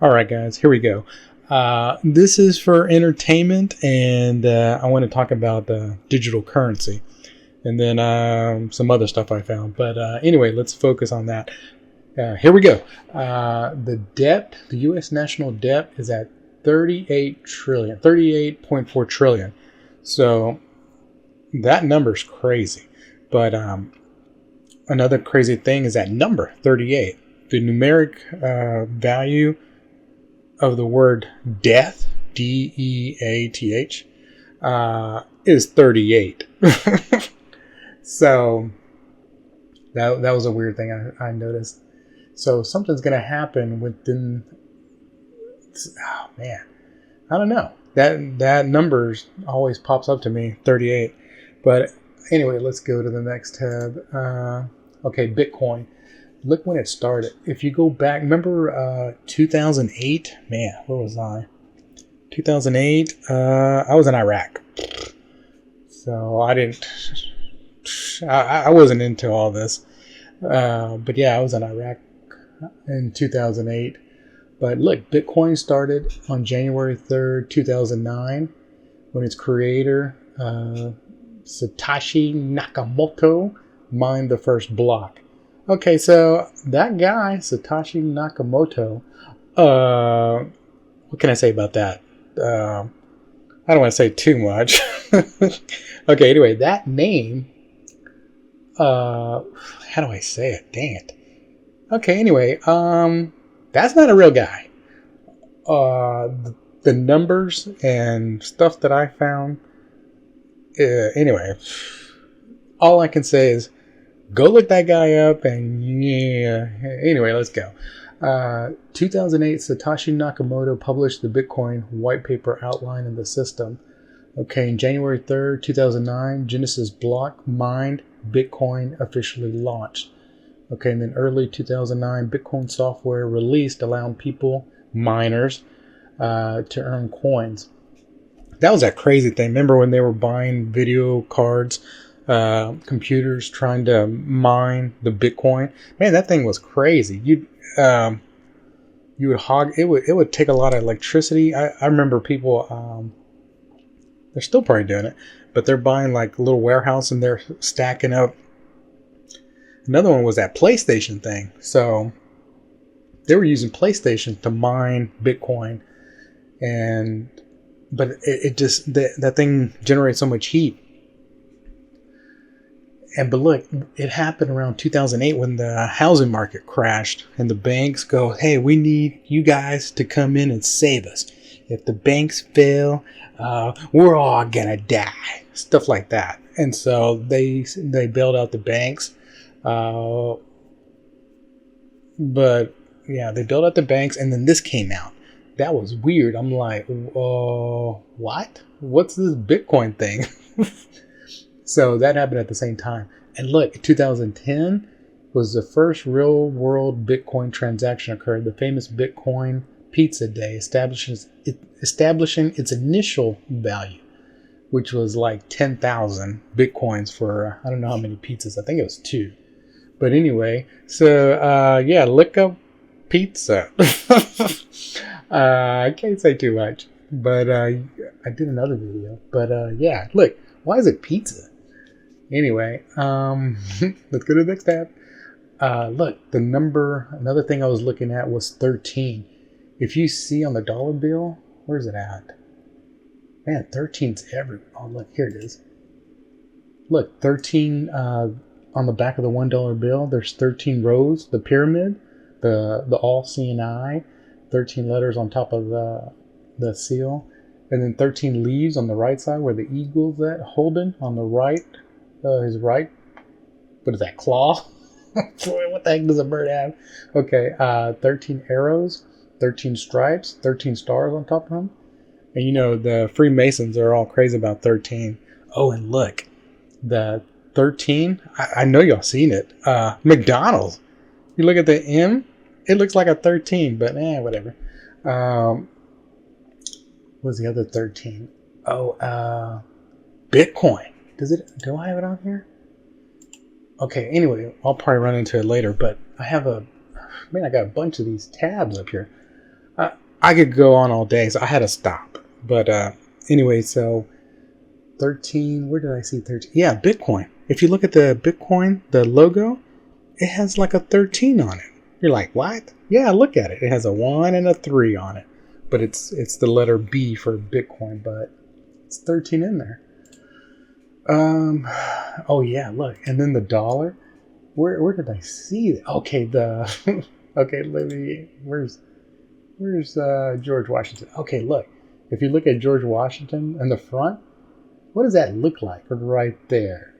All right, guys, here we go. This is for entertainment, and I want to talk about digital currency and then some other stuff I found. But anyway, let's focus on that. Here we go. The U.S. national debt is at 38.4 trillion. So that number's crazy. But another crazy thing is that number 38. The numeric value of the word death, D-E-A-T-H, is 38. So that was a weird thing I noticed. So something's going to happen within, oh man, I don't know. That number always pops up to me, 38. But anyway, let's go to the next tab. Okay, Bitcoin. Look when it started. If you go back, remember 2008? Man, where was I? 2008, I was in Iraq. So I wasn't into all this. But yeah, I was in Iraq in 2008. But look, Bitcoin started on January 3rd, 2009, when its creator, Satoshi Nakamoto, mined the first block. Okay, so that guy, Satoshi Nakamoto, what can I say about that? I don't want to say too much. Okay, anyway, that name, how do I say it? Dang it. Okay, anyway, that's not a real guy. The numbers and stuff that I found, anyway, all I can say is, go look that guy up and yeah. Anyway, let's go. 2008, Satoshi Nakamoto published the Bitcoin white paper outline the system. Okay, in January 3rd, 2009, Genesis block mined Bitcoin officially launched. Okay, and then early 2009, Bitcoin software released allowing miners, to earn coins. That was that crazy thing. Remember when they were buying video cards? Computers trying to mine the Bitcoin. Man, that thing was crazy. You would hog it. Would take a lot of electricity. I remember people. They're still probably doing it, but they're buying like a little warehouse and they're stacking up. Another one was that PlayStation thing. So they were using PlayStation to mine Bitcoin, but it just that thing generates so much heat. But look, it happened around 2008 when the housing market crashed and the banks go, hey, we need you guys to come in and save us. If the banks fail, we're all gonna die. Stuff like that. And so they bailed out the banks. But yeah, they bailed out the banks and then this came out. That was weird. I'm like, what? What's this Bitcoin thing? So that happened at the same time. And look, 2010 was the first real world Bitcoin transaction occurred. The famous Bitcoin Pizza Day, establishing its initial value, which was like 10,000 Bitcoins for, I don't know how many pizzas. I think it was 2. But anyway, so yeah, look up pizza. I can't say too much, but I did another video. But yeah, look, why is it pizza? Anyway, let's go to the next tab. Look, the number, another thing I was looking at was 13. If you see on the dollar bill, where's it at? Man, 13's everywhere. Oh, look, here it is. Look, 13 on the back of the $1 bill. There's 13 rows, the pyramid, the all seeing eye, 13 letters on top of the seal, and then 13 leaves on the right side where the eagle's at, holding on the right. His right, what is that, claw? What the heck does a bird have? Okay, 13 arrows, 13 stripes, 13 stars on top of them. And you know, the Freemasons are all crazy about 13. Oh, and look, the 13, I know y'all seen it. McDonald's. You look at the M, it looks like a 13, but whatever. What's the other 13? Oh, Bitcoin. Do I have it on here? Okay, anyway, I'll probably run into it later, but I got a bunch of these tabs up here. I could go on all day, so I had to stop. But anyway, so 13. Where did I see 13? Yeah, Bitcoin. If you look at the Bitcoin, the logo, it has like a 13 on it. You're like, what? Yeah, look at it. It has a 1 and a 3 on it. But it's the letter B for Bitcoin, but it's 13 in there. Oh yeah, look. And then the dollar. Where did I see it? Okay, okay, let me where's George Washington? Okay, look. If you look at George Washington in the front, what does that look like right there?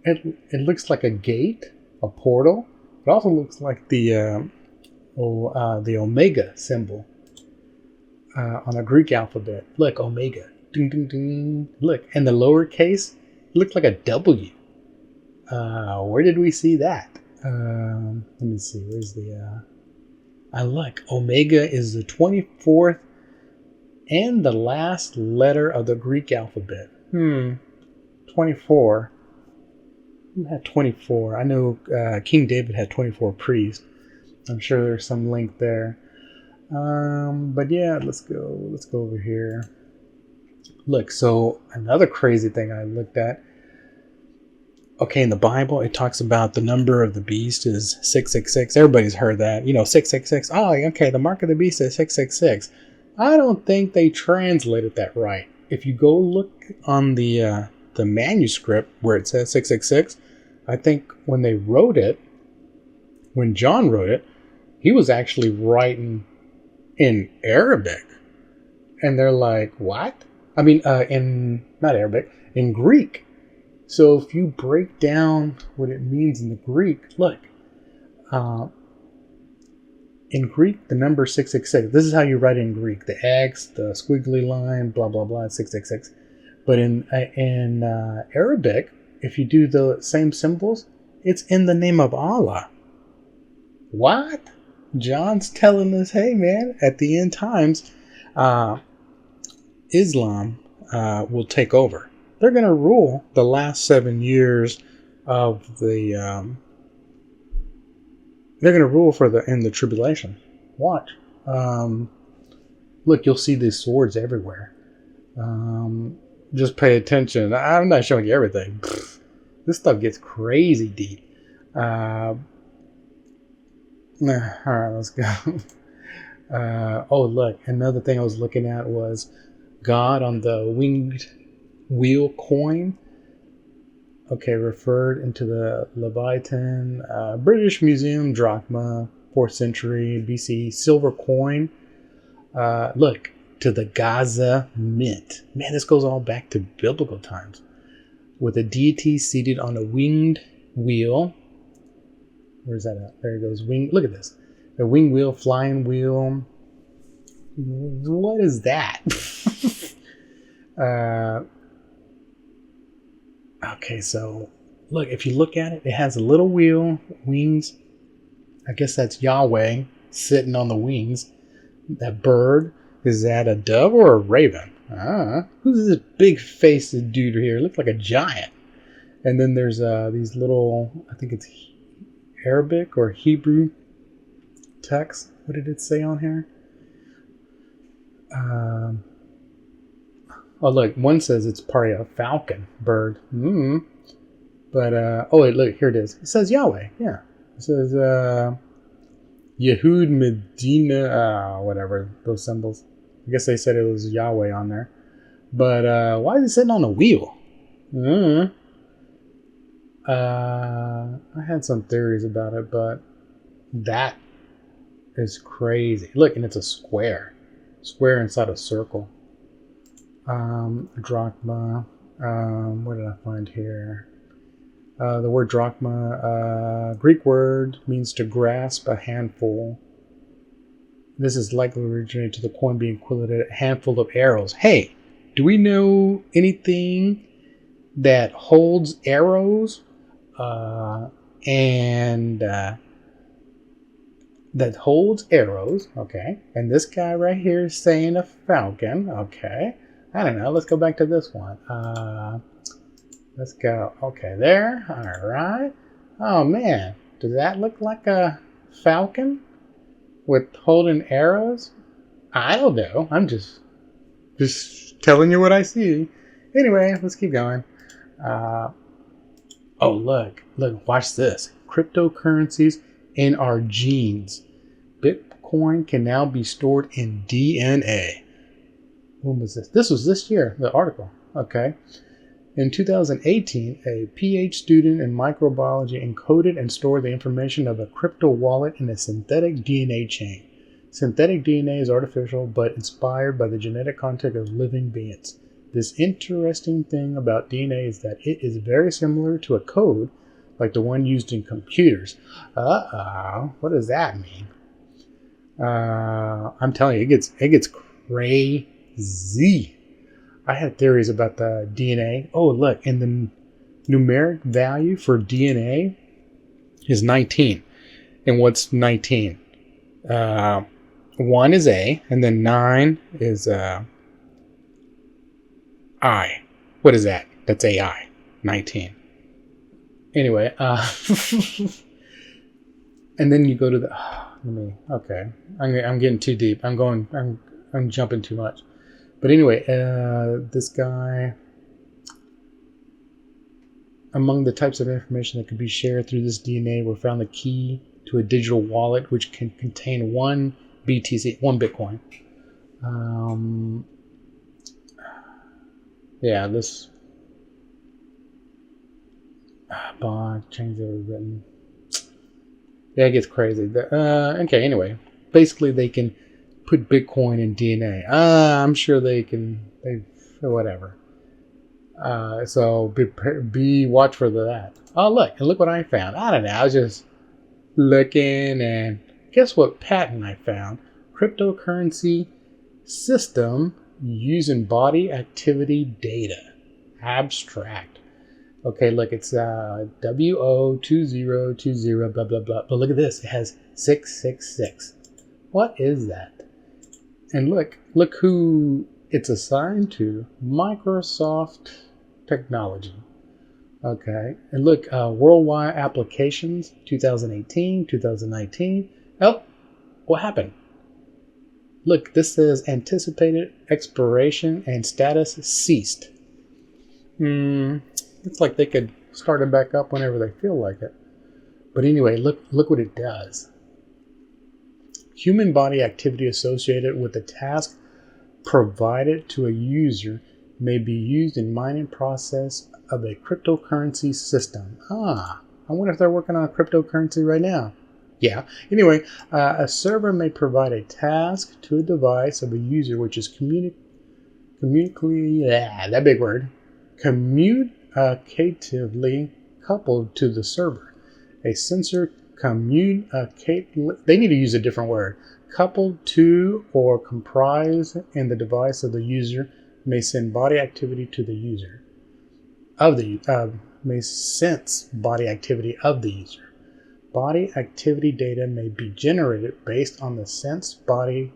It looks like a gate, a portal. It also looks like the omega symbol on a Greek alphabet. Look, omega. Ding, ding, ding. Look, and the lowercase looked like a W. Where did we see that? Let me see. Where's the... look, omega is the 24th and the last letter of the Greek alphabet. 24. Who had 24? I know King David had 24 priests. I'm sure there's some link there. But yeah, let's go over here. Look, so another crazy thing I looked at. Okay, in the Bible, it talks about the number of the beast is 666. Everybody's heard that. 666. Oh, okay, the mark of the beast is 666. I don't think they translated that right. If you go look on the manuscript where it says 666, I think when John wrote it, he was actually writing in Arabic. And they're like, what? I mean, not Arabic, in Greek. So if you break down what it means in the Greek, look, in Greek, the number 666, this is how you write it in Greek. The X, the squiggly line, blah, blah, blah, 666. But in Arabic, if you do the same symbols, it's in the name of Allah. What? John's telling us, hey, man, at the end times, Islam will take over. They're going to rule the last 7 years of the... they're going to rule in the tribulation. Watch. Look, you'll see these swords everywhere. Just pay attention. I'm not showing you everything. This stuff gets crazy deep. All right, let's go. Oh, look. Another thing I was looking at was God on the winged wheel coin. Okay, referred into the Leviathan, British Museum drachma, 4th century BC, silver coin. Look, to the Gaza Mint. Man, this goes all back to biblical times. With a deity seated on a winged wheel. Where's that at? There it goes. Look at this. A winged wheel, flying wheel. What is that? Okay, so look, if you look at it, it has a little wheel, wings. I guess that's Yahweh sitting on the wings. That bird, is that a dove or a raven? Who's this big faced dude here? Looks like a giant. And then there's these little, I think it's Arabic or Hebrew text. What did it say on here? Oh, look, one says it's probably a falcon bird. But, look, here it is. It says Yahweh, yeah. It says, Yehud Medina, whatever, those symbols. I guess they said it was Yahweh on there. But, why is it sitting on a wheel? I had some theories about it, but that is crazy. Look, and it's a square. Square inside a circle. Drachma. What did I find here? The word drachma, Greek word, means to grasp a handful. This is likely originated to the coin being equivalent to a handful of arrows. Hey, do we know anything that holds arrows? That holds arrows, okay. And this guy right here is saying a falcon, okay. I don't know. Let's go back to this one. Let's go. Okay, there. All right. Oh, man. Does that look like a falcon? with holding arrows? I don't know. I'm just telling you what I see. Anyway, let's keep going. Oh, look, watch this. Cryptocurrencies in our genes. Bitcoin can now be stored in DNA. When was this? This was this year, the article. Okay. In 2018, a PhD student in microbiology encoded and stored the information of a crypto wallet in a synthetic DNA chain. Synthetic DNA is artificial but inspired by the genetic content of living beings. This interesting thing about DNA is that it is very similar to a code like the one used in computers. What does that mean? I'm telling you, it gets crazy. I had theories about the DNA. Oh, look, and the numeric value for DNA is 19. And what's 19? 1 is A, and then 9 is I. What is that? That's AI. 19. Anyway, and then you go to the. Okay, I'm getting too deep. I'm jumping too much. But anyway, this guy. Among the types of information that could be shared through this DNA were found the key to a digital wallet, which can contain 1 BTC, 1 Bitcoin. Yeah, this bond change that was written. Yeah, it gets crazy. Okay, anyway, basically they can put Bitcoin in DNA. I'm sure they can. Whatever. So be watch for that. Oh, look what I found. I don't know. I was just looking, and guess what patent I found? Cryptocurrency system using body activity data. Abstract. Okay, look, it's WO2020 blah blah blah. But look at this. It has 666. What is that? And look who it's assigned to. Microsoft Technology. Okay, and look, worldwide applications 2018, 2019. Oh, what happened? Look, this says anticipated expiration and status ceased. It's like they could start it back up whenever they feel like it. But anyway, look what it does. Human body activity associated with the task provided to a user may be used in mining process of a cryptocurrency system. I wonder if they're working on a cryptocurrency right now. Yeah. Anyway, a server may provide a task to a device of a user which is communicatively coupled to the server. A sensor they need to use a different word. Coupled to or comprised in the device of the user may send body activity to the user. May sense body activity of the user. Body activity data may be generated based on the sensed body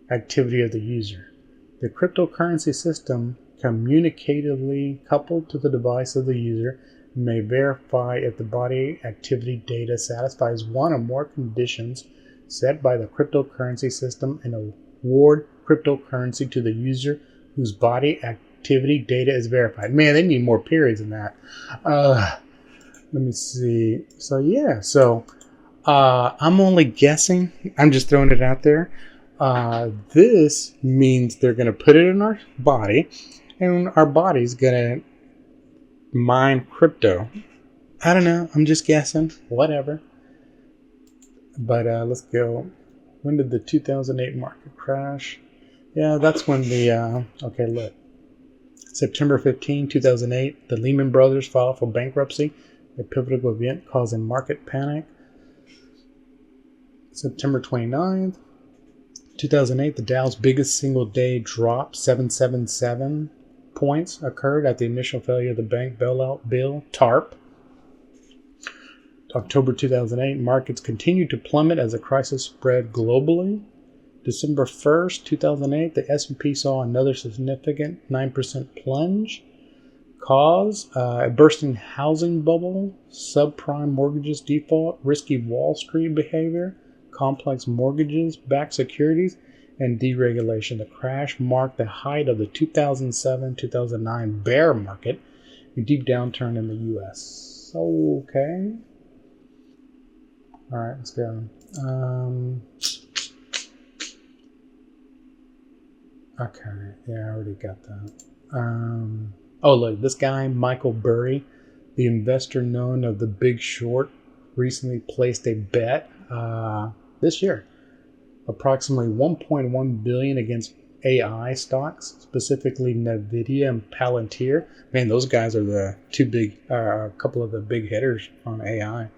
activity of the user. The cryptocurrency system communicatively coupled to the device of the user may verify if the body activity data satisfies one or more conditions set by the cryptocurrency system and award cryptocurrency to the user whose body activity data is verified. Man, they need more periods than that. Let me see. So yeah, I'm only guessing. I'm just throwing it out there. This means they're going to put it in our body, and our body's going to mine crypto. I don't know. I'm just guessing. Whatever. But let's go. When did the 2008 market crash? Yeah, that's when the... okay, look. September 15, 2008, the Lehman Brothers filed for bankruptcy, a pivotal event causing market panic. September 29th, 2008, the Dow's biggest single-day drop, 777 points, occurred at the initial failure of the bank bailout bill, TARP. October 2008, markets continued to plummet as the crisis spread globally. December 1st, 2008, the S&P saw another significant 9% plunge. Cause, a bursting housing bubble, subprime mortgages default, risky Wall Street behavior. complex mortgages-backed securities, and deregulation. The crash marked the height of the 2007-2009 bear market, a deep downturn in the U.S. Okay. All right, let's go. Okay, yeah, I already got that. Oh, look, this guy, Michael Burry, the investor known of The Big Short, recently placed a bet this year, approximately $1.1 billion against AI stocks, specifically Nvidia and Palantir. Man, those guys are the a couple of the big hitters on AI.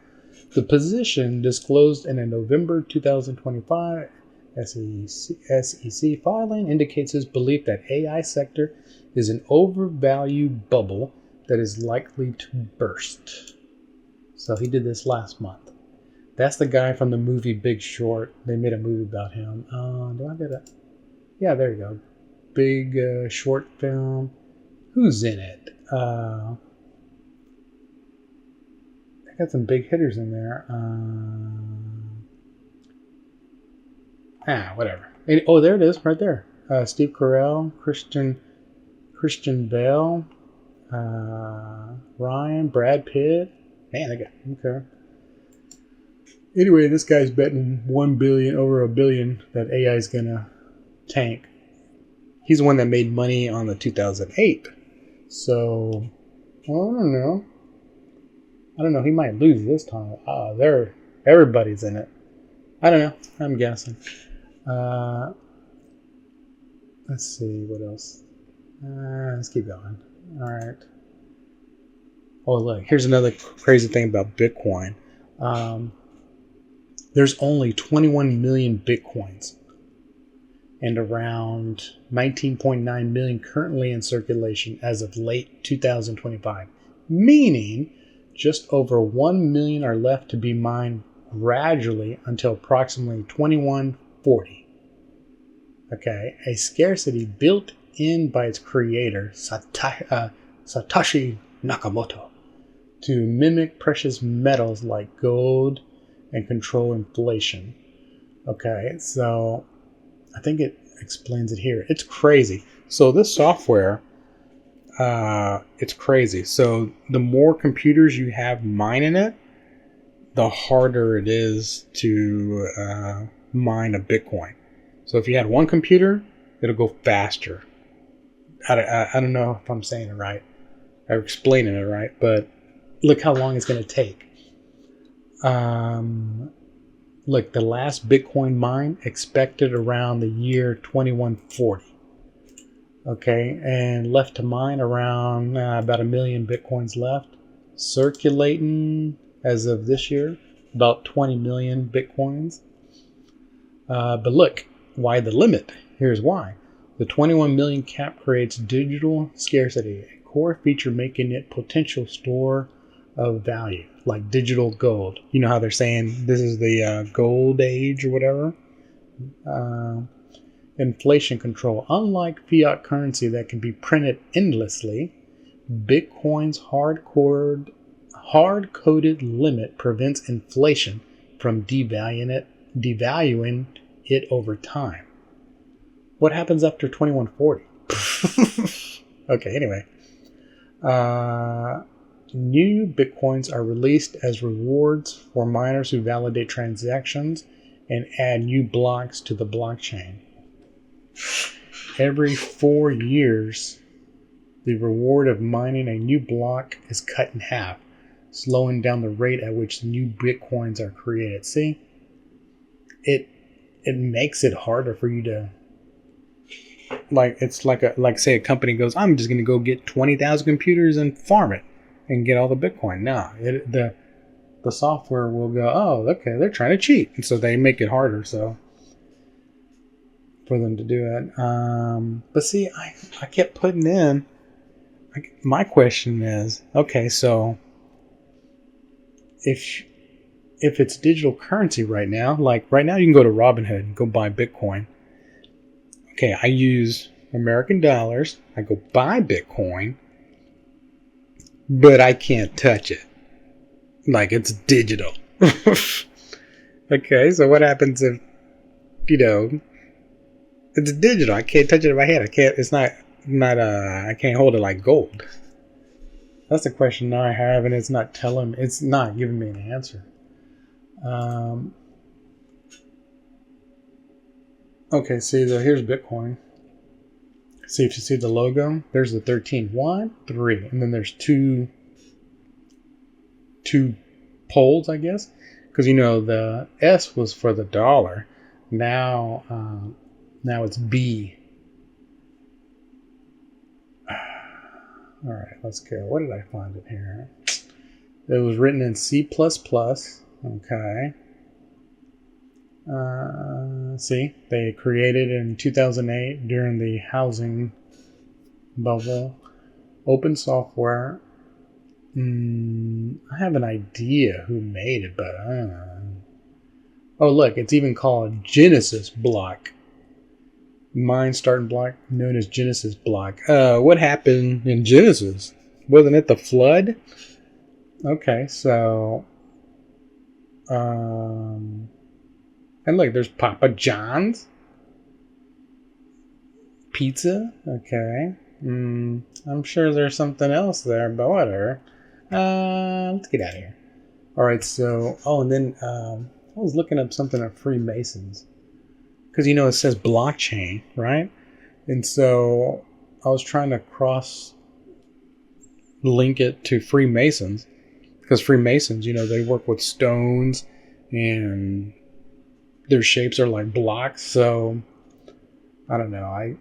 The position, disclosed in a November 2025 SEC filing, indicates his belief that AI sector is an overvalued bubble that is likely to burst. So he did this last month. That's the guy from the movie Big Short. They made a movie about him. Do I get it? Yeah, there you go. Big short film. Who's in it? I got some big hitters in there. Whatever. Oh, there it is, right there. Steve Carell, Christian Bale, Ryan, Brad Pitt. Man, okay. Anyway, this guy's betting over $1 billion that AI is gonna tank. He's the one that made money on the 2008. So, I don't know. He might lose this time. Everybody's in it. I don't know. I'm guessing. Let's see what else. Let's keep going. All right. Oh, look. Here's another crazy thing about Bitcoin. There's only 21 million Bitcoins and around 19.9 million currently in circulation as of late 2025. Meaning just over 1 million are left to be mined gradually until approximately 2140. Okay, a scarcity built in by its creator, Satoshi Nakamoto, to mimic precious metals like gold and control inflation. Okay, so I think it explains it here. It's crazy. So this software, it's crazy. So the more computers you have mining it, the harder it is to mine a Bitcoin. So if you had one computer, it'll go faster. I don't know if I'm saying it right or explaining it right, but look how long it's going to take. Look, the last Bitcoin mine expected around the year 2140. Okay, and left to mine around about 1 million Bitcoins left. Circulating as of this year, about 20 million Bitcoins. But look, why the limit? Here's why. The 21 million cap creates digital scarcity, a core feature making it potential store of value, like digital gold. You know how they're saying this is the gold age or whatever? Inflation control. Unlike fiat currency that can be printed endlessly, Bitcoin's hard-coded limit prevents inflation from devaluing it over time. What happens after 2140? Okay, anyway. New Bitcoins are released as rewards for miners who validate transactions and add new blocks to the blockchain. Every 4 years, the reward of mining a new block is cut in half, slowing down the rate at which new Bitcoins are created. See? It makes it harder for you to, it's like say a company goes, I'm just going to go get 20,000 computers and farm it and get all the Bitcoin. No, the software will go, oh, okay, they're trying to cheat. And so they make it harder for them to do it. But see, I kept putting in, my question is, okay, so if it's digital currency right now, like right now you can go to Robinhood and go buy Bitcoin. Okay, I use American dollars. I go buy Bitcoin, but I can't touch it. Like it's digital. Okay, so what happens if, you know, it's digital? I can't touch it in my hand. I can't. It's not. I can't hold it like gold. That's the question I have, and it's not telling. It's not giving me an answer. Um, okay, see, here's Bitcoin. See if you see the logo. There's the 13. 1, 3, and then there's two poles, I guess, because the S was for the dollar. Now, now it's B. All right, let's go. What did I find it here? It was written in C++. Okay. See, they created in 2008 during the housing bubble. Open software. I have an idea who made it, but I don't know. Oh, look, it's even called Genesis block. Mine starting block known as Genesis block. What happened in Genesis? Wasn't it the flood? Okay, so and look, there's Papa John's pizza. Okay, I'm sure there's something else there, but whatever. Let's get out of here. All right, so and then I was looking up something at Freemasons because it says blockchain, right? And so I was trying to cross link it to Freemasons because Freemasons, they work with stones and their shapes are like blocks. So I don't know.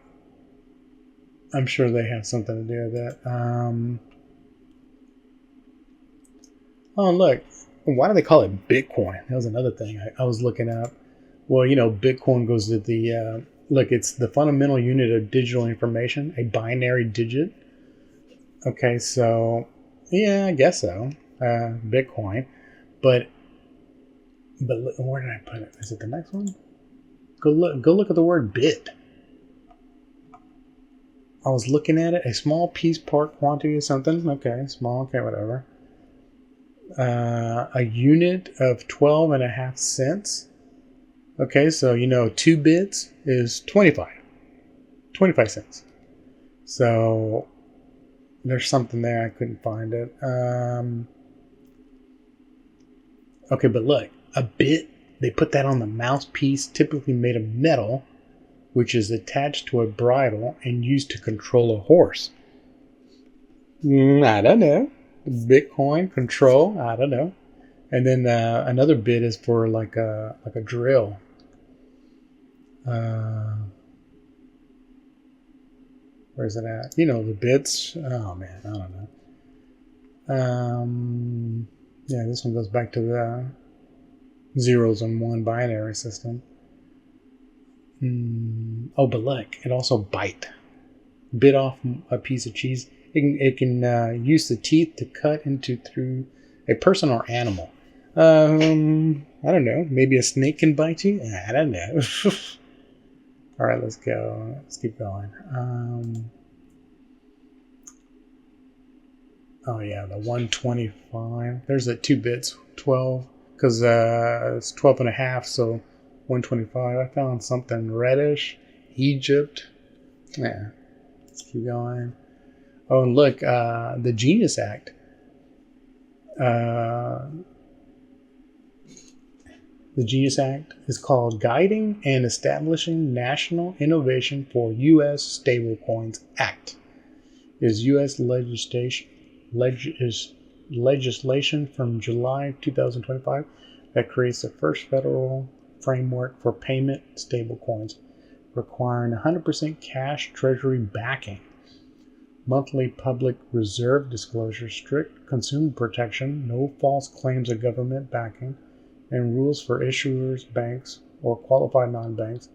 I'm sure they have something to do with that. Oh, look. Why do they call it Bitcoin? That was another thing I was looking up. Well, Bitcoin goes to the look. It's the fundamental unit of digital information, a binary digit. Okay, so yeah, I guess so. Bitcoin, but where did I put it? Is it the next one? Go look at the word bit. I was looking at it. A small piece, part, quantity, or something. Okay, small. Okay, whatever. A unit of 12.5 cents. Okay, so 2 bits is 25 cents. So there's something there. I couldn't find it. Okay, but look, a bit, they put that on the mouthpiece, typically made of metal, which is attached to a bridle and used to control a horse. I don't know. Bitcoin control, I don't know. And then another bit is for like a drill. Where's it at? The bits. Oh man, I don't know. Yeah, this one goes back to the zeros and one binary system. Oh, but look, it also bit off a piece of cheese. It can use the teeth to cut through a person or animal. I don't know. Maybe a snake can bite you. I don't know. All right, let's go. Let's keep going. Oh yeah, the 125. There's the 2 bits, 12, because it's 12.5, so 125. I found something reddish. Egypt. Yeah. Let's keep going. Oh, and look, the Genius Act. The Genius Act is called Guiding and Establishing National Innovation for U.S. Stablecoins Act. It is U.S. legislation from July 2025 that creates the first federal framework for payment stablecoins, requiring 100% cash treasury backing, monthly public reserve disclosure, strict consumer protection, no false claims of government backing, and rules for issuers, banks, or qualified non-banks.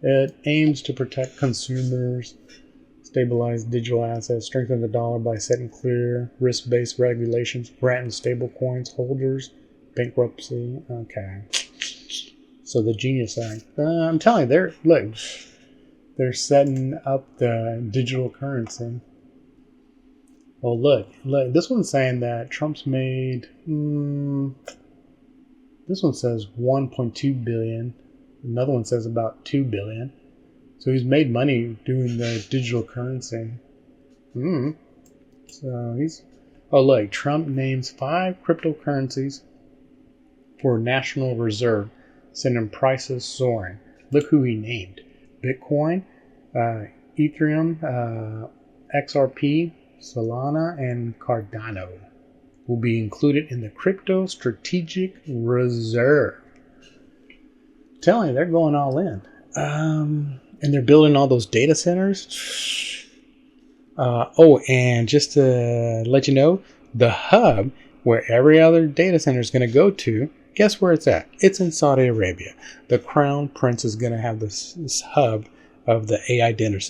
It aims to protect consumers, stabilize digital assets, strengthen the dollar by setting clear, risk-based regulations, granting stablecoins holders bankruptcy. Okay. So the Genius Act. I'm telling you, they're setting up the digital currency. Well, look, this one's saying that Trump's made This one says 1.2 billion. Another one says about 2 billion. So he's made money doing the digital currency. So he's... Oh, look, Trump names 5 cryptocurrencies for national reserve, sending prices soaring. Look who he named. Bitcoin, Ethereum, XRP, Solana, and Cardano will be included in the crypto strategic reserve. I'm telling you, they're going all in. And they're building all those data centers. And just to let you know, the hub where every other data center is going to go to, guess where it's at? It's in Saudi Arabia. The crown prince is going to have this hub of the AI data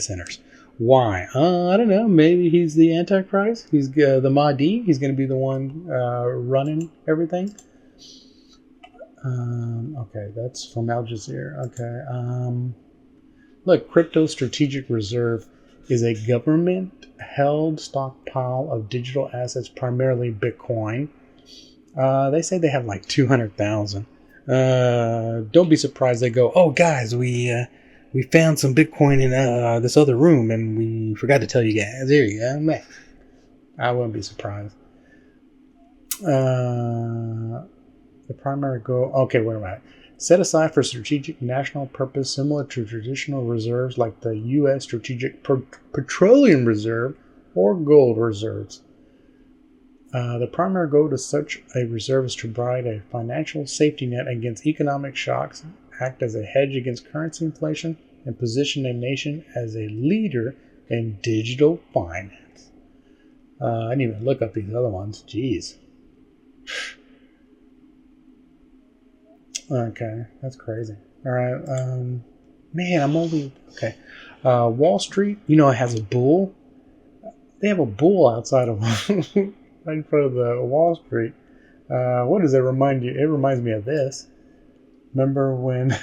centers. Why? I don't know. Maybe he's the Antichrist. He's the Mahdi. He's going to be the one running everything. Okay, that's from Al Jazeera. Okay. Look, Crypto Strategic Reserve is a government-held stockpile of digital assets, primarily Bitcoin. They say they have like 200,000. Don't be surprised they go, oh, guys, we found some Bitcoin in this other room, and we forgot to tell you guys. There you go. Man, I wouldn't be surprised. The primary goal... Okay, wait a minute. Set aside for strategic national purpose similar to traditional reserves like the U.S. Strategic Petroleum Reserve or gold reserves. The primary goal to such a reserve is to provide a financial safety net against economic shocks, act as a hedge against currency inflation, and position a nation as a leader in digital finance. I didn't even look up these other ones. Jeez. Okay, that's crazy. All right. Man, I'm only... Okay. Wall Street, it has a bull. They have a bull outside of... right in front of the Wall Street. What does it remind you? It reminds me of this. Remember when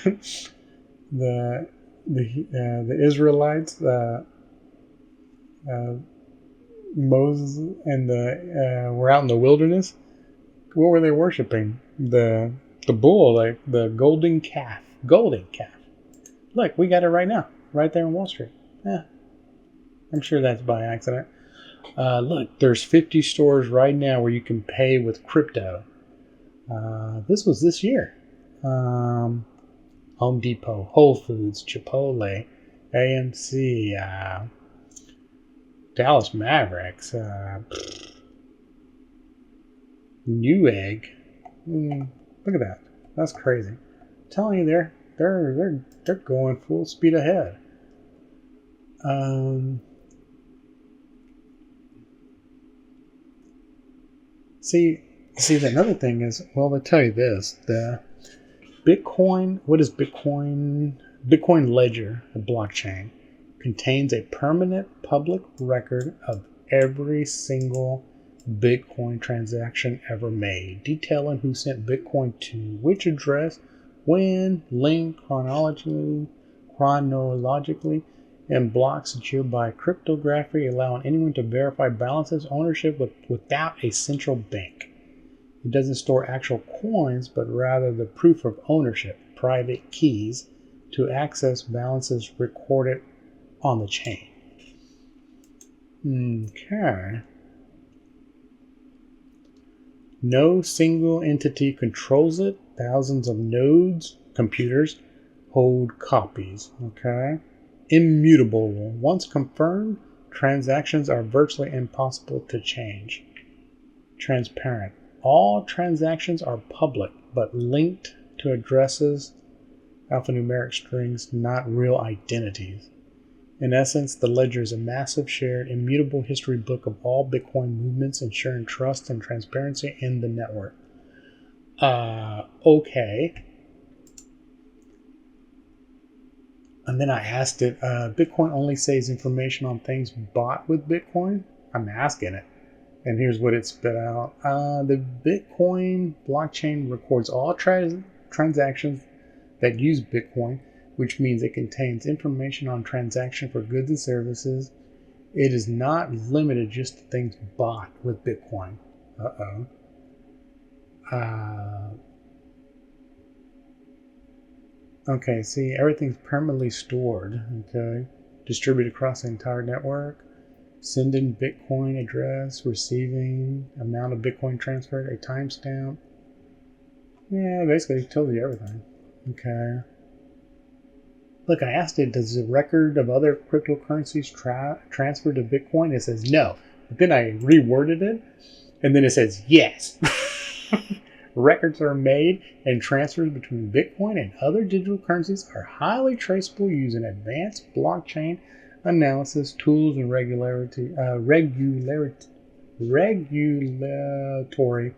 the Israelites, Moses and were out in the wilderness? What were they worshiping? The bull, like the golden calf. Golden calf. Look, we got it right now, right there in Wall Street. Yeah, I'm sure that's by accident. Look, there's 50 stores right now where you can pay with crypto. This was this year. Home Depot, Whole Foods, Chipotle, AMC, Dallas Mavericks, Newegg. Look at that. That's crazy. I'm telling you, they're going full speed ahead. See, another thing is, well, I'll tell you this. The Bitcoin, what is Bitcoin? Bitcoin Ledger, a blockchain, contains a permanent public record of every single Bitcoin transaction ever made, detailing who sent Bitcoin to which address, when, linked chronologically, and blocks secured by cryptography, allowing anyone to verify balances ownership without a central bank. It doesn't store actual coins, but rather the proof of ownership, private keys, to access balances recorded on the chain. Okay. No single entity controls it. Thousands of nodes, computers, hold copies. Okay. Immutable. Once confirmed, transactions are virtually impossible to change. Transparent. All transactions are public, but linked to addresses, alphanumeric strings, not real identities. In essence, the ledger is a massive shared, immutable history book of all Bitcoin movements, ensuring trust and transparency in the network. Okay. And then I asked it, Bitcoin only saves information on things bought with Bitcoin? I'm asking it. And here's what it spit out. The Bitcoin blockchain records all transactions that use Bitcoin, which means it contains information on transaction for goods and services. It is not limited just to things bought with Bitcoin. Okay, see, everything's permanently stored. Okay, distributed across the entire network. Sending Bitcoin address, receiving amount of Bitcoin transferred, a timestamp. Yeah, basically it tells you everything. Okay. Look, I asked it, does the record of other cryptocurrencies transfer to Bitcoin? It says no. But then I reworded it, and then it says yes. Records are made and transfers between Bitcoin and other digital currencies are highly traceable using advanced blockchain analysis tools and regulatory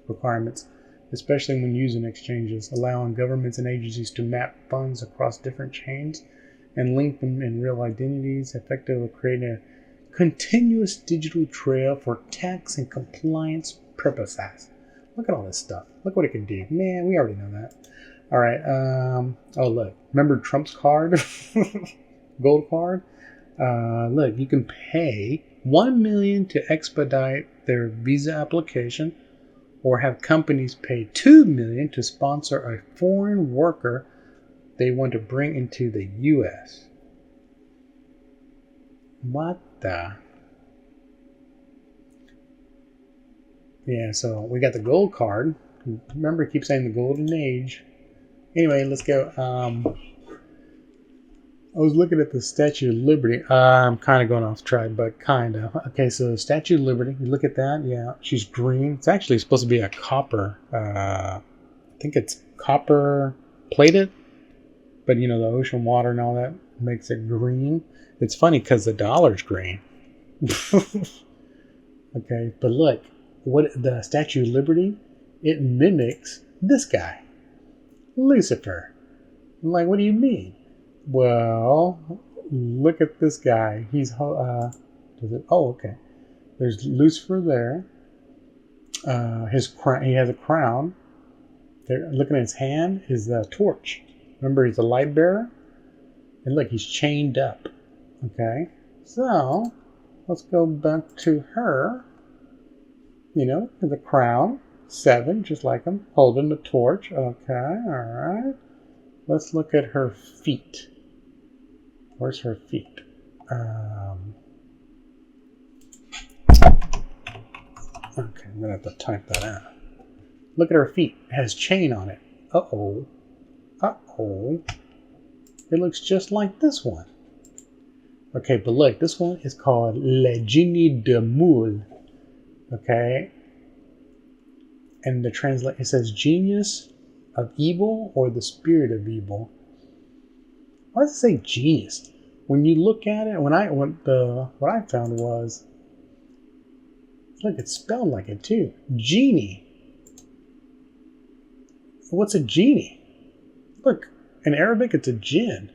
requirements, especially when used in exchanges, allowing governments and agencies to map funds across different chains and link them in real identities, effectively creating a continuous digital trail for tax and compliance purposes. Look at all this stuff. Look what it can do. Man, we already know that. All right. Oh, look. Remember Trump's card? Gold card? Look, you can pay $1 million to expedite their visa application, or have companies pay $2 million to sponsor a foreign worker they want to bring into the U.S. What the? Yeah, so we got the gold card. Remember, I keep saying the golden age. Anyway, let's go. I was looking at the Statue of Liberty. I'm kind of going off track, but kind of. Okay, so Statue of Liberty. You look at that. Yeah, she's green. It's actually supposed to be a copper. I think it's copper plated, but you know, the ocean water and all that makes it green. It's funny because the dollar's green. Okay, but look, what the Statue of Liberty, it mimics this guy, Lucifer. I'm like, what do you mean? Well, look at this guy. He's does it? Oh, okay. There's Lucifer there. His crown. He has a crown. There, looking at his hand is the torch. Remember, he's a light bearer. And look, he's chained up. Okay. So let's go back to her. You know, the crown, 7, just like him, holding the torch. Okay, all right. Let's look at her feet. Where's her feet? Okay, I'm gonna have to type that out. Look at her feet. It has chain on it. Uh-oh. Uh-oh. It looks just like this one. Okay, but look, this one is called Le Genie de Moule. Okay, and the translate, it says genius of evil or the spirit of evil. Why does it say genius? When you look at it, what I found was, look, it's spelled like it too. Genie. What's a genie? Look, in Arabic it's a jinn,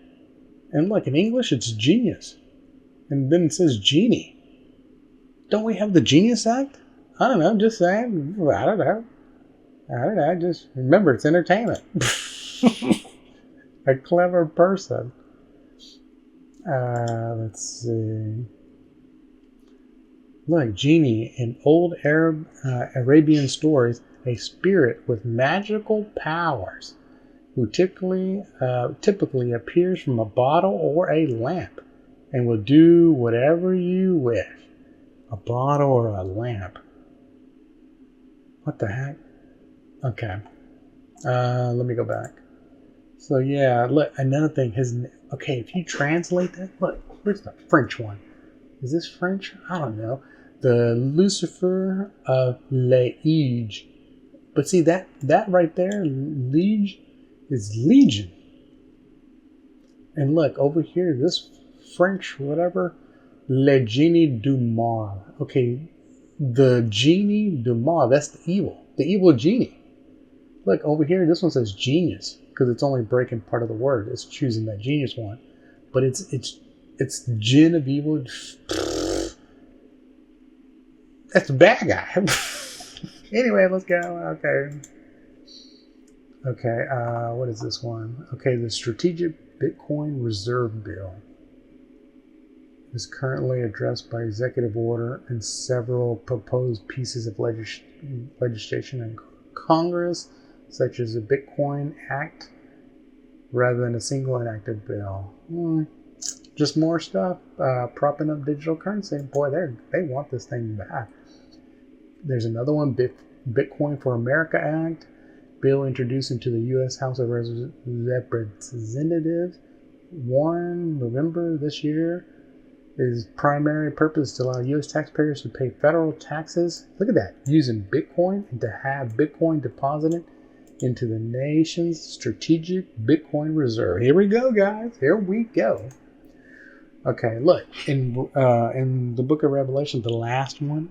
and look, in English it's genius, and then it says genie. Don't we have the Genius Act? I don't know, just saying. I don't know, just remember, it's entertainment. A clever person. Let's see. Look, genie, in old Arabian stories, a spirit with magical powers who typically appears from a bottle or a lamp and will do whatever you wish. A bottle or a lamp. What the heck? Okay. Let me go back. So yeah, look, another thing. Okay, if you translate that, look, where's the French one? Is this French? I don't know. The Lucifer of Liege. But see that right there, Liege, is Legion. And look over here, this French whatever. Le Genie du Mal. Okay, the Genie du Mal, that's the evil genie. Look, over here, this one says genius, because it's only breaking part of the word. It's choosing that genius one. But it's Jinn of evil. That's the bad guy. Anyway, let's go. Okay, what is this one? Okay, the Strategic Bitcoin Reserve Bill is currently addressed by executive order and several proposed pieces of legislation in Congress, such as the Bitcoin Act, rather than a single enacted bill. Just more stuff propping up digital currency. Boy, they want this thing back. There's another one, Bitcoin for America Act, bill introduced into the U.S. House of Representatives, 1 November this year. His primary purpose is to allow U.S. taxpayers to pay federal taxes. Look at that, using Bitcoin, and to have Bitcoin deposited into the nation's strategic Bitcoin reserve. Here we go, guys. Here we go. Okay, look, in the book of Revelation, the last one,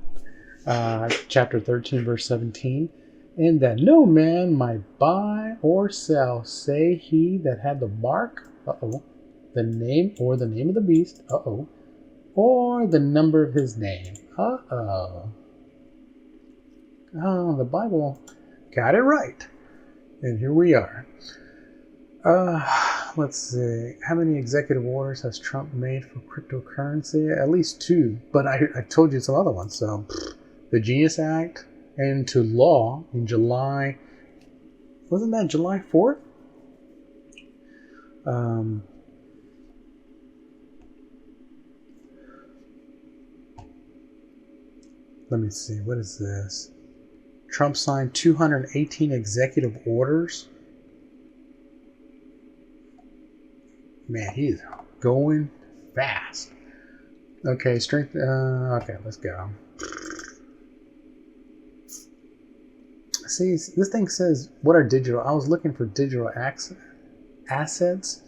chapter 13, verse 17, and that no man might buy or sell, say he that had the mark, the name of the beast, or the number of his name. Oh, the Bible got it right. And here we are. Let's see. How many executive orders has Trump made for cryptocurrency? At least 2. But I told you some other ones. So, the Genius Act into law in July. Wasn't that July 4th? Let me see. What is this? Trump signed 218 executive orders. Man, he's going fast. Okay, okay, let's go. See, this thing says, what are digital? I was looking for digital assets.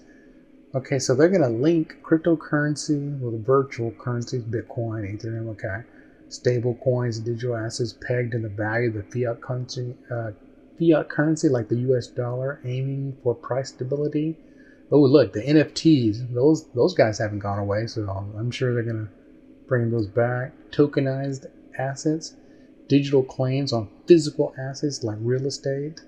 Okay, so they're going to link cryptocurrency with virtual currencies, Bitcoin, Ethereum, okay. Stable coins, digital assets pegged in the value of the fiat currency like the US dollar, aiming for price stability. Oh, look, the NFTs, those guys haven't gone away, so I'm sure they're going to bring those back. Tokenized assets, digital claims on physical assets like real estate,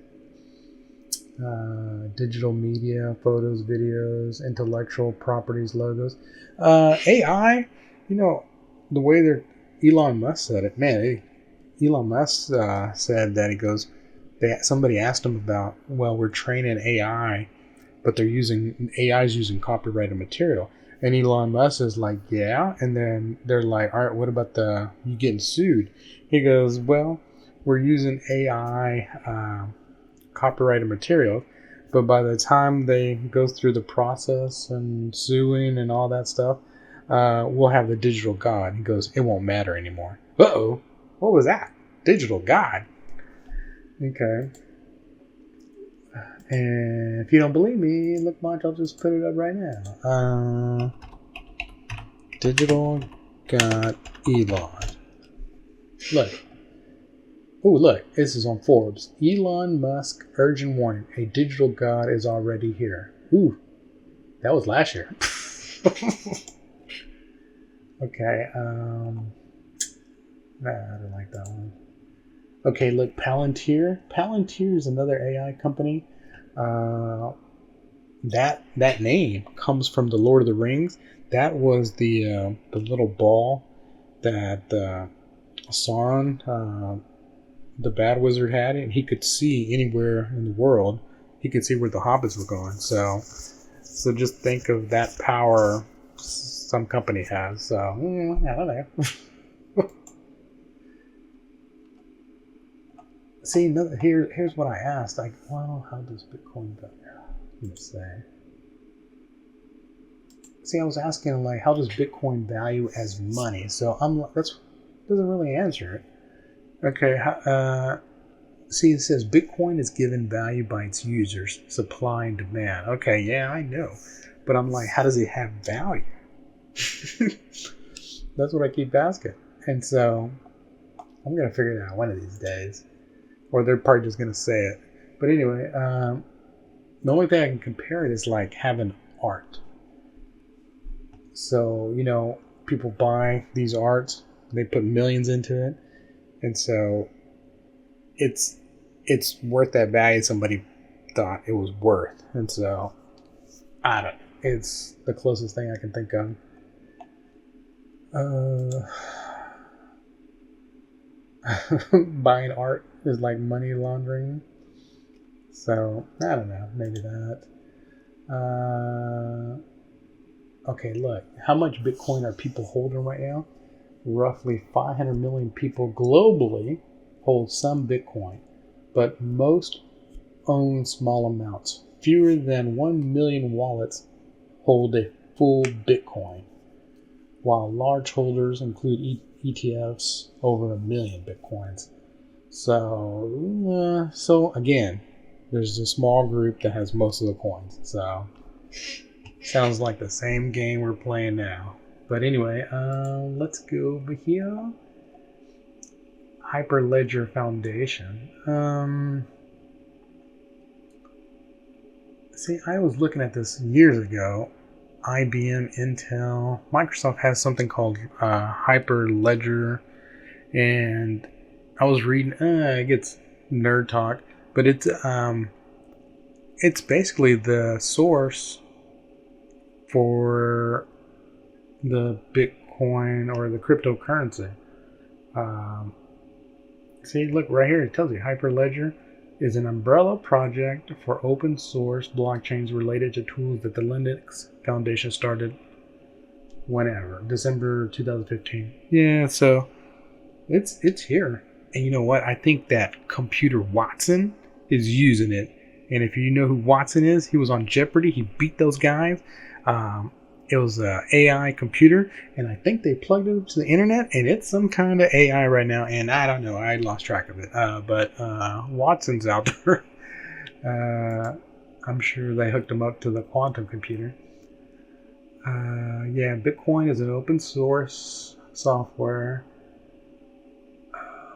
digital media, photos, videos, intellectual properties, logos. AI, the way Elon Musk said it, man, Elon Musk said that he goes, somebody asked him about, well, we're training AI, but AI's using copyrighted material. And Elon Musk is like, yeah. And then they're like, all right, what about you getting sued? He goes, well, we're using AI copyrighted material, but by the time they go through the process and suing and all that stuff, we'll have the digital god. He goes, it won't matter anymore. Uh-oh. What was that? Digital god. Okay. And if you don't believe me, look, watch, I'll just put it up right now. Digital god Elon. Look. Oh, look. This is on Forbes. Elon Musk urgent warning. A digital god is already here. Ooh. That was last year. Okay, I don't like that one. Okay, look, Palantir. Palantir is another AI company. That name comes from the Lord of the Rings. That was the little ball that Sauron, the bad wizard, had, and he could see anywhere in the world. He could see where the hobbits were going. So just think of that power some company has. So I don't know. See, here's what I asked. Like, well, how does Bitcoin go? Let's say. See, I was asking, like, how does Bitcoin value as money? So doesn't really answer it. Okay. See, it says Bitcoin is given value by its users, supply and demand. Okay, yeah, I know, but I'm like, how does it have value? That's what I keep asking, and so I'm gonna figure it out one of these days, or they're probably just gonna say it. But anyway, the only thing I can compare it is like having art. So people buy these arts, they put millions into it, and so it's worth that value somebody thought it was worth, and so I don't. It's the closest thing I can think of. Buying art is like money laundering. So I don't know, maybe that. Okay, look, how much Bitcoin are people holding right now? Roughly 500 million people globally hold some Bitcoin, but most own small amounts. Fewer than 1 million wallets hold a full Bitcoin, while large holders include ETFs over 1 million Bitcoins. So again, there's a small group that has most of the coins. So sounds like the same game we're playing now. But anyway, let's go over here. Hyperledger Foundation. See, I was looking at this years ago. IBM, Intel, Microsoft has something called Hyperledger, and I was reading. It gets nerd talk, but it's basically the source for the Bitcoin or the cryptocurrency. See, look right here. It tells you Hyperledger is an umbrella project for open source blockchains related to tools that the Linux Foundation started whenever, December 2015. Yeah, so it's here. And you know what? I think that computer Watson is using it. And if you know who Watson is, he was on Jeopardy. He beat those guys. It was an AI computer, and I think they plugged it up to the internet, and it's some kind of AI right now. And I don't know. I lost track of it. But Watson's out there. I'm sure they hooked him up to the quantum computer. Yeah, Bitcoin is an open source software.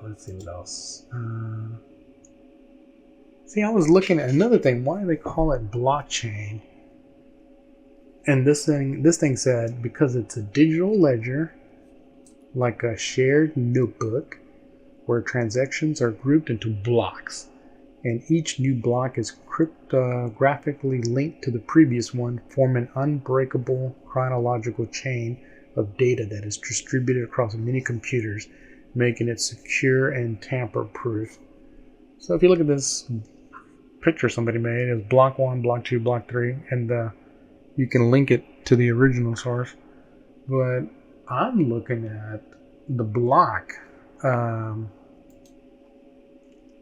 Let's see what else. See, I was looking at another thing. Why do they call it blockchain? And this thing said because it's a digital ledger, like a shared notebook, where transactions are grouped into blocks, and each new block is cryptographically linked to the previous one, form an unbreakable chronological chain of data that is distributed across many computers, making it secure and tamper-proof. So if you look at this picture somebody made, it's block 1, block 2, block 3, and you can link it to the original source. But I'm looking at the block.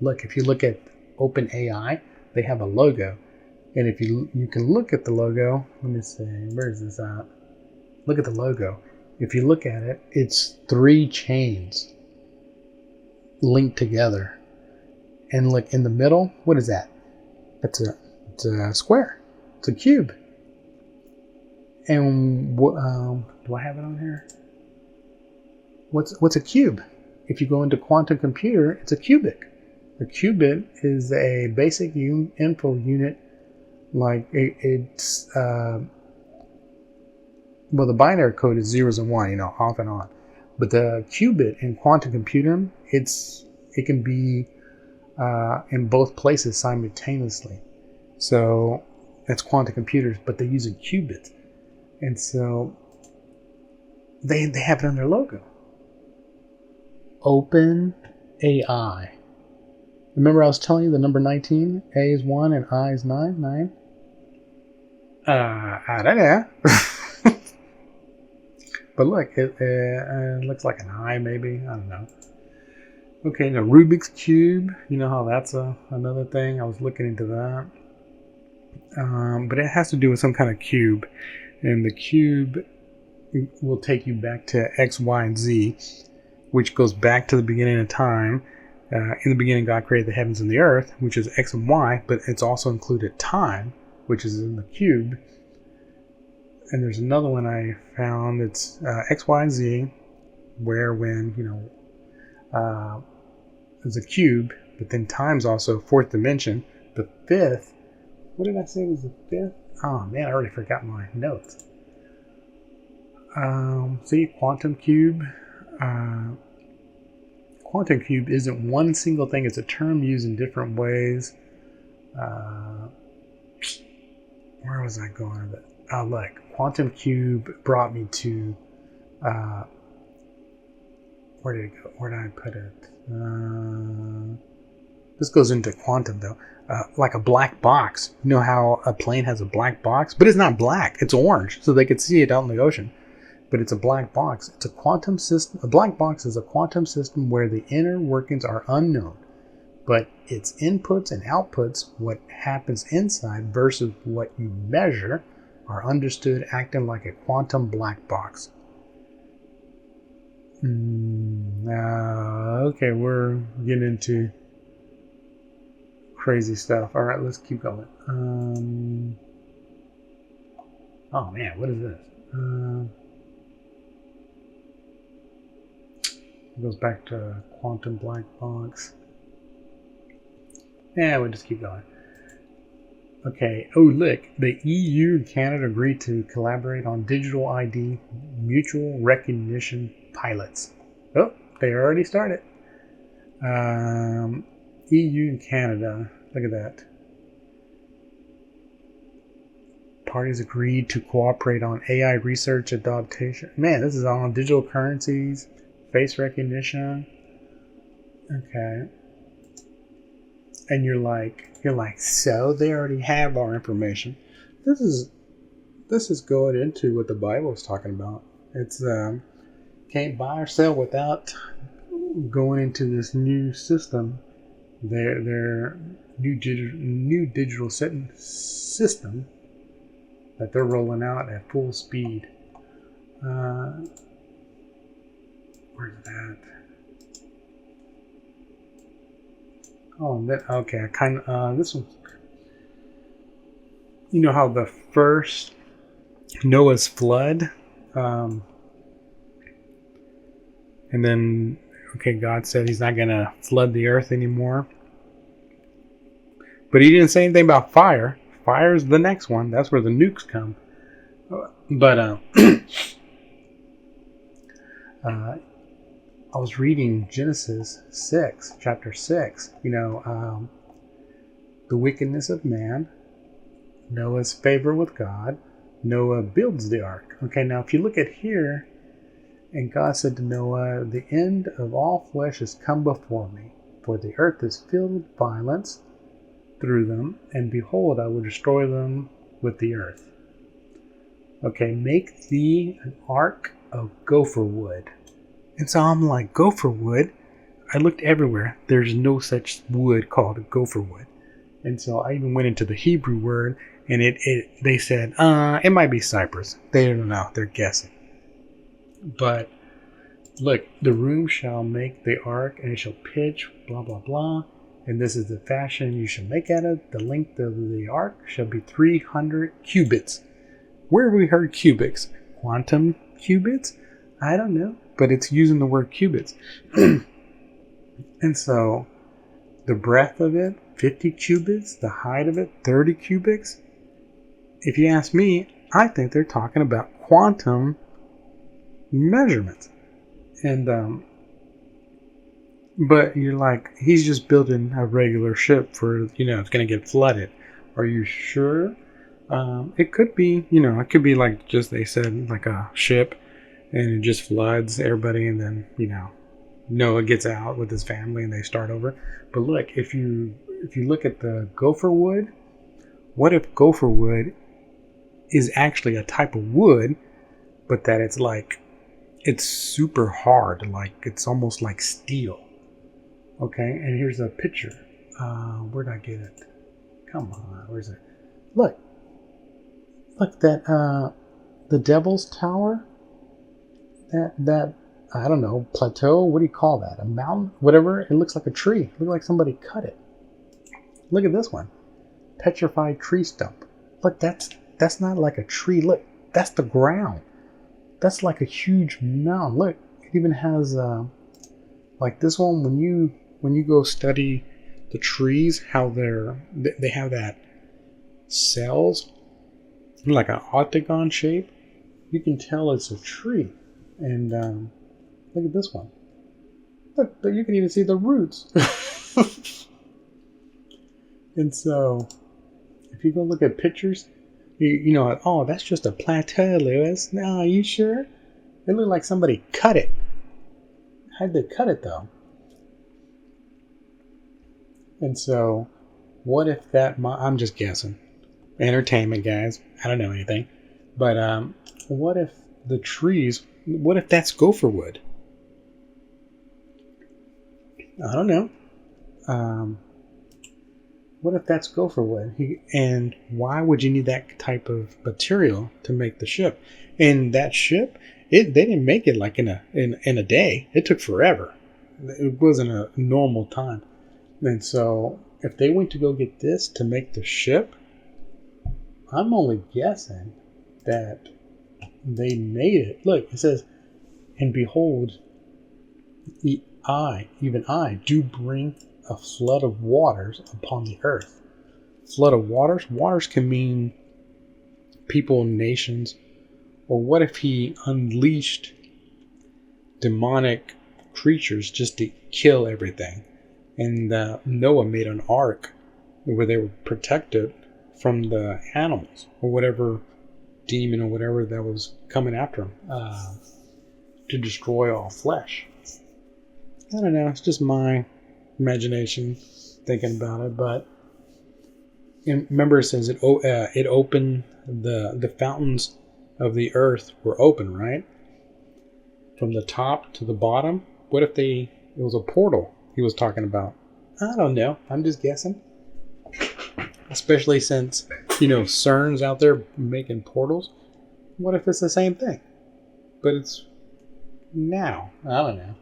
Look, if you look at OpenAI, they have a logo. And if you can look at the logo, let me see, where is this at? Look at the logo. If you look at it, it's 3 chains linked together. And look in the middle, what is that? It's a square. It's a cube. And do I have it on here? What's a cube? If you go into quantum computer, it's a qubit. A qubit is a basic info unit. Like it's well, the binary code is zeros and one, off and on. But the qubit in quantum computing, it can be in both places simultaneously. So that's quantum computers, but they use a qubit. And so they have it on their logo. Open AI. Remember I was telling you the number 19? A is 1 and I is 9? 9? I don't know. But look, it looks like an I maybe. I don't know. Okay, now Rubik's Cube. You know how that's another thing? I was looking into that. But it has to do with some kind of cube. And the cube will take you back to X, Y, and Z, which goes back to the beginning of time. In the beginning, God created the heavens and the earth, which is X and Y, but it's also included time, which is in the cube. And there's another one I found. It's X, Y, and Z, where when, there's a cube, but then time's also fourth dimension. The fifth, what did I say was the fifth? Oh man, I already forgot my notes. See, quantum cube. Quantum cube isn't one single thing. It's a term used in different ways. Where was I going with it? Oh, look, quantum cube brought me to. Where did it go? Where did I put it? This goes into quantum, though. Like a black box. You know how a plane has a black box? But it's not black. It's orange, so they could see it out in the ocean. But it's a black box. It's a quantum system. A black box is a quantum system where the inner workings are unknown. But its inputs and outputs, what happens inside versus what you measure, are understood, acting like a quantum black box. Okay, we're getting into crazy stuff. All right, let's keep going. Oh man, what is this? It goes back to quantum black box. Yeah, we'll just keep going. Okay. Oh, look. The EU and Canada agreed to collaborate on digital ID mutual recognition pilots. Oh, they already started. EU and Canada. Look at that. Parties agreed to cooperate on AI research adaptation. Man, this is on digital currencies, face recognition. Okay. And you're like, so they already have our information. This is going into what the Bible is talking about. It's can't buy or sell without going into this new system. Their new digital system that they're rolling out at full speed. Where's that? Oh, okay. I kind of this one. You know how the first Noah's flood, and then God said He's not gonna flood the earth anymore, but He didn't say anything about fire. Fire's the next one. That's where the nukes come. But I was reading Genesis 6, chapter 6. The wickedness of man, Noah's favor with God. Noah builds the ark. Okay, now if you look at here, and God said to Noah, the end of all flesh has come before me, for the earth is filled with violence through them, and behold, I will destroy them with the earth. Okay, make thee an ark of gopher wood. And so I'm like, gopher wood? I looked everywhere. There's no such wood called gopher wood. And so I even went into the Hebrew word, and they said, it might be cypress. They don't know. They're guessing. But look, the room shall make the ark, and it shall pitch, blah, blah, blah. And this is the fashion you shall make at it. The length of the ark shall be 300 cubits. Where have we heard cubits? Quantum cubits? I don't know. But it's using the word cubits. And so the breadth of it, 50 cubits. The height of it, 30 cubits. If you ask me, I think they're talking about quantum measurements. And but you're like, he's just building a regular ship for, it's going to get flooded. Are you sure? It could be, it could be like just, they said, like a ship, and it just floods everybody, and then, Noah gets out with his family and they start over. But look, if you look at the gopher wood, what if gopher wood is actually a type of wood, but that it's super hard, like it's almost like steel. Okay, and here's a picture. Where'd I get it? Come on, where's it? Look that the Devil's Tower. That I don't know, plateau. What do you call that? A mountain? Whatever. It looks like a tree. It looks like somebody cut it. Look at this one. Petrified tree stump. Look, that's not like a tree. Look, that's the ground. That's like a huge mountain. Look, it even has like this one. When you go study the trees, how they have that cells like an octagon shape. You can tell it's a tree. And look at this one. Look, you can even see the roots. And so, if you go look at pictures, oh, that's just a plateau, Lewis. No, are you sure? It looked like somebody cut it. How'd they cut it, though? And so, what if that? I'm just guessing. Entertainment, guys. I don't know anything. But what if the trees? What if that's gopher wood? I don't know. What if that's gopher wood? And why would you need that type of material to make the ship? And that ship, they didn't make it like in a day. It took forever. It wasn't a normal time. And so if they went to go get this to make the ship, I'm only guessing that they made it. Look, it says, and behold, even I, do bring a flood of waters upon the earth. Flood of waters? Waters can mean people, nations. Or what if he unleashed demonic creatures just to kill everything? And Noah made an ark where they were protected from the animals or whatever demon or whatever that was coming after him to destroy all flesh. I don't know. It's just my imagination thinking about it. But remember, it says it opened the fountains of the earth were open, right? From the top to the bottom. What if it was a portal he was talking about? I don't know. I'm just guessing. Especially since, CERN's out there making portals. What if it's the same thing? But it's now. I don't know.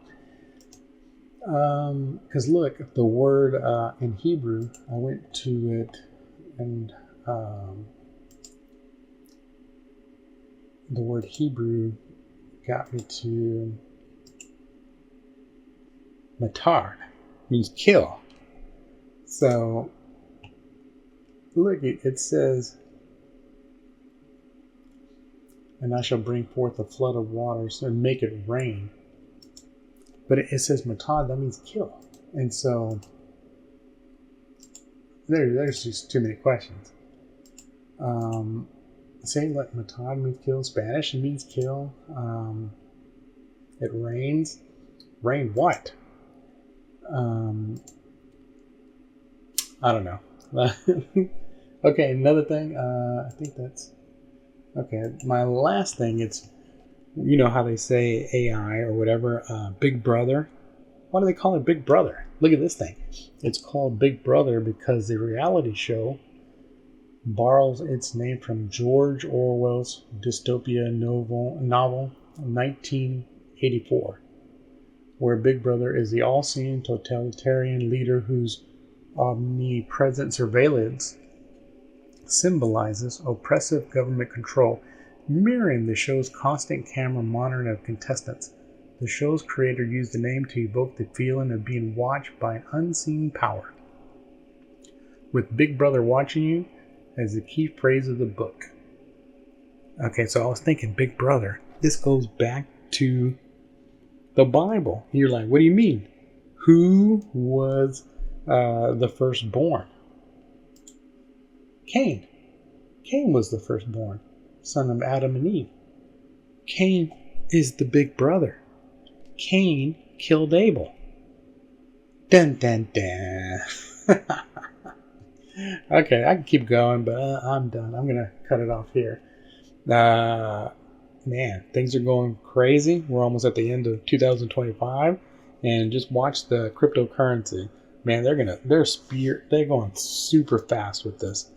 Because look, the word in Hebrew, I went to it and the word Hebrew got me to matard, means kill. So look, it says, and I shall bring forth a flood of waters and make it rain. But it says matad, that means kill. And so there's just too many questions. Saying that matad means kill, Spanish, it means kill. It rains. Rain what? I don't know. Okay, another thing. I think that's okay. My last thing, it's how they say AI or whatever, Big Brother. Why do they call it Big Brother? Look at this thing. It's called Big Brother because the reality show borrows its name from George Orwell's dystopia novel 1984, where Big Brother is the all-seeing totalitarian leader whose omnipresent surveillance symbolizes oppressive government control, mirroring the show's constant camera monitoring of contestants. The show's creator used the name to evoke the feeling of being watched by an unseen power, with Big Brother watching you as the key phrase of the book. Okay, so I was thinking, Big Brother, this goes back to the Bible. You're like, what do you mean? Who was the firstborn? Cain. Cain was the firstborn, son of Adam and Eve. Cain is the big brother. Cain killed Abel. Dun dun dun. Okay, I can keep going, but I'm done. I'm going to cut it off here. Man, things are going crazy. We're almost at the end of 2025, and just watch the cryptocurrency. Man, they're going super fast with this.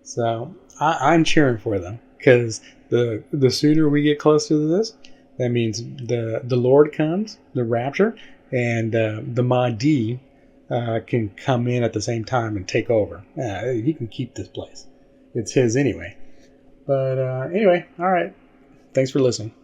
So I'm cheering for them because the sooner we get closer to this, that means the Lord comes, the rapture, and the Mahdi can come in at the same time and take over. He can keep this place. It's his anyway. But anyway, all right. Thanks for listening.